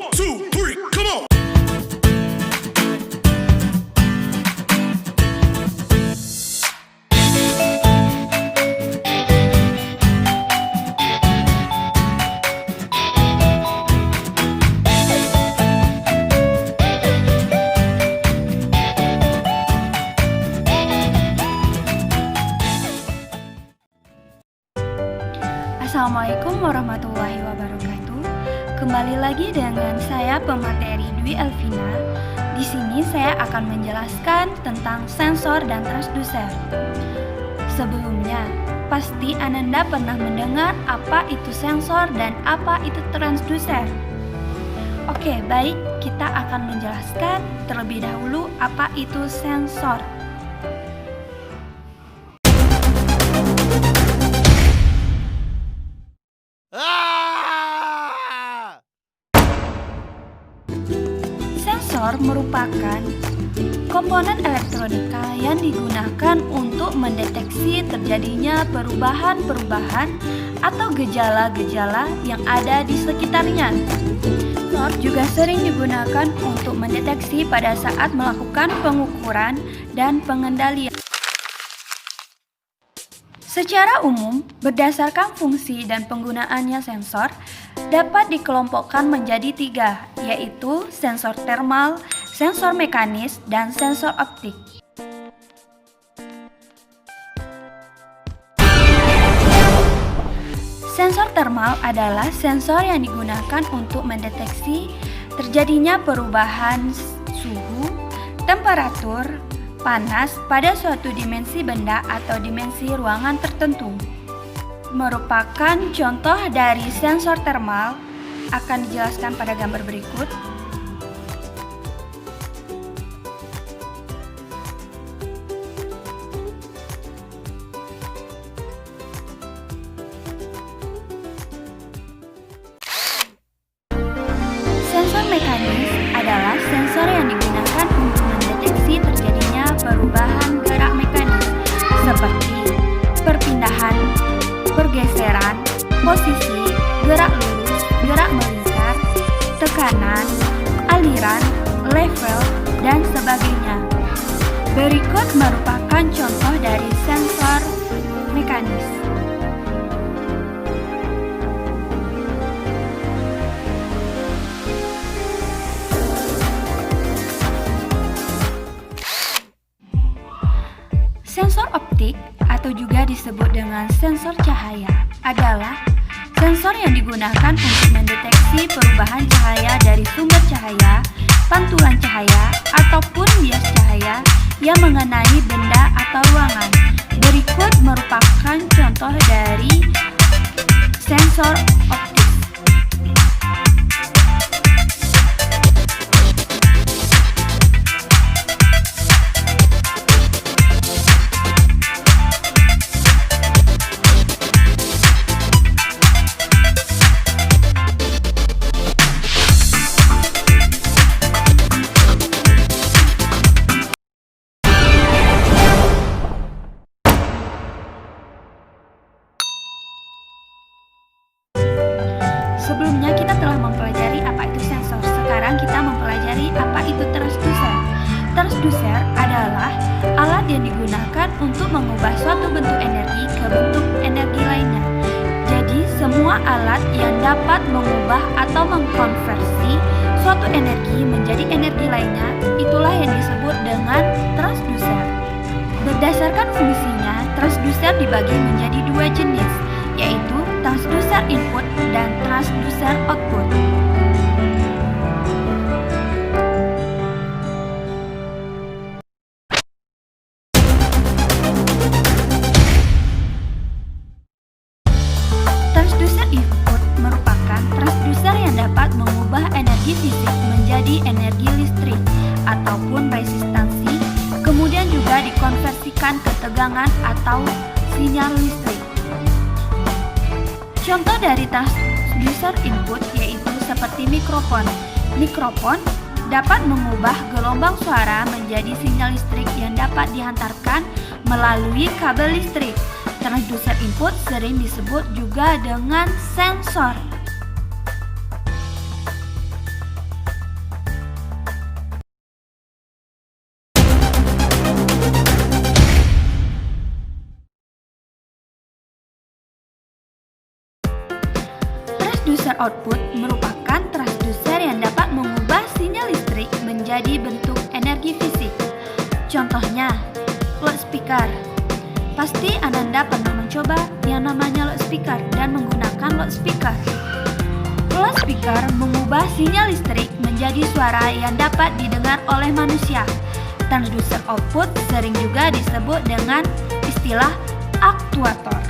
1, 2, 3, come on. Assalamualaikum warahmatullahi wabarakatuh. Kembali lagi dengan saya pemateri Dwi Elvina. Di sini saya akan menjelaskan tentang sensor dan transducer. Sebelumnya, pasti Ananda pernah mendengar apa itu sensor dan apa itu transducer. Oke, baik, kita akan menjelaskan terlebih dahulu apa itu sensor. Sensor merupakan komponen elektronika yang digunakan untuk mendeteksi terjadinya perubahan-perubahan atau gejala-gejala yang ada di sekitarnya. Sensor juga sering digunakan untuk mendeteksi pada saat melakukan pengukuran dan pengendalian. Secara umum, berdasarkan fungsi dan penggunaannya sensor dapat dikelompokkan menjadi 3, yaitu sensor termal, sensor mekanis, dan sensor optik. Sensor termal adalah sensor yang digunakan untuk mendeteksi terjadinya perubahan suhu, temperatur, panas pada suatu dimensi benda atau dimensi ruangan tertentu. Merupakan contoh dari sensor termal akan dijelaskan pada gambar berikut. Sensor mekanis adalah sensor yang digunakan untuk mendeteksi terjadinya perubahan gerak mekanis seperti perpindahan, pergeseran, posisi, gerak lurus, gerak melingkar, tekanan, aliran, level, dan sebagainya. Berikut merupakan contoh dari sensor mekanis. Sensor optik atau juga disebut dengan sensor cahaya adalah sensor yang digunakan untuk mendeteksi perubahan cahaya dari sumber cahaya, pantulan cahaya, ataupun bias cahaya yang mengenai benda atau ruangan. Berikut merupakan contoh dari sensor optik. Sebelumnya kita telah mempelajari apa itu sensor. Sekarang kita mempelajari apa itu transducer. Transducer adalah alat yang digunakan untuk mengubah suatu bentuk energi ke bentuk energi lainnya. Jadi semua alat yang dapat mengubah atau mengkonversi suatu energi menjadi energi lainnya, itulah yang disebut dengan transducer. Berdasarkan fungsinya, transducer dibagi menjadi 2 jenis, yaitu transducer input dan transducer output. Transducer input merupakan transducer yang dapat mengubah energi fisik menjadi energi listrik ataupun resistansi, kemudian juga dikonversikan ke tegangan atau sinyal listrik. Contoh dari transducer input yaitu seperti mikrofon. Mikrofon dapat mengubah gelombang suara menjadi sinyal listrik yang dapat dihantarkan melalui kabel listrik. Transducer input sering disebut juga dengan sensor. output merupakan transducer yang dapat mengubah sinyal listrik menjadi bentuk energi fisik. Contohnya, loudspeaker. Pasti Ananda pernah mencoba yang namanya loudspeaker dan menggunakan loudspeaker. Loudspeaker mengubah sinyal listrik menjadi suara yang dapat didengar oleh manusia. Transducer output sering juga disebut dengan istilah aktuator.